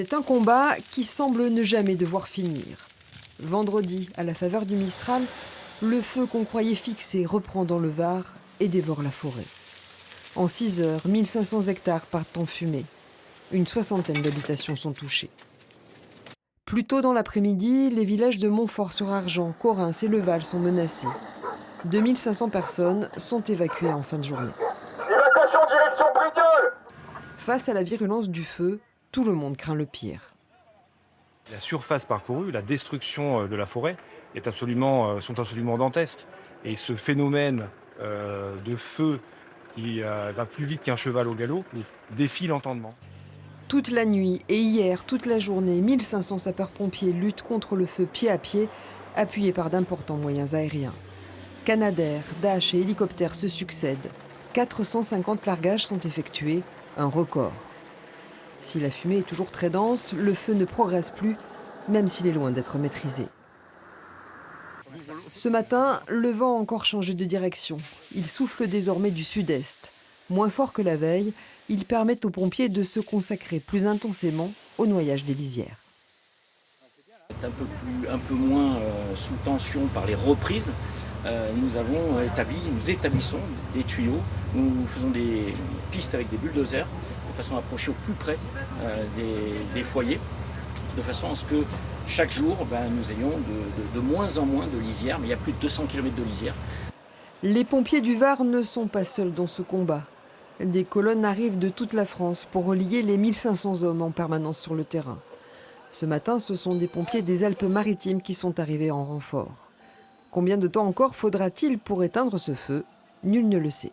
C'est un combat qui semble ne jamais devoir finir. Vendredi, à la faveur du Mistral, le feu qu'on croyait fixé reprend dans le Var et dévore la forêt. En 6 heures, 1500 hectares partent en fumée. Une soixantaine d'habitations sont touchées. Plus tôt dans l'après-midi, les villages de Montfort-sur-Argent, Corrins et Leval sont menacés. 2500 personnes sont évacuées en fin de journée. Évacuation direction Brigueul! Face à la virulence du feu, tout le monde craint le pire. La surface parcourue, la destruction de la forêt sont absolument dantesques. Et ce phénomène de feu qui va plus vite qu'un cheval au galop défie l'entendement. Toute la nuit et hier, toute la journée, 1500 sapeurs-pompiers luttent contre le feu pied à pied, appuyés par d'importants moyens aériens. Canadair, Dash et hélicoptères se succèdent. 450 largages sont effectués, un record. Si la fumée est toujours très dense, le feu ne progresse plus, même s'il est loin d'être maîtrisé. Ce matin, le vent a encore changé de direction. Il souffle désormais du sud-est. Moins fort que la veille, il permet aux pompiers de se consacrer plus intensément au noyage des lisières. Un peu moins sous tension par les reprises. Nous établissons des tuyaux, nous faisons des pistes avec des bulldozers de façon à approcher au plus près des foyers, de façon à ce que chaque jour nous ayons de moins en moins de lisières, mais il y a plus de 200 km de lisières. Les pompiers du Var ne sont pas seuls dans ce combat. Des colonnes arrivent de toute la France pour relier les 1500 hommes en permanence sur le terrain. Ce matin, ce sont des pompiers des Alpes-Maritimes qui sont arrivés en renfort. Combien de temps encore faudra-t-il pour éteindre ce feu? Nul ne le sait.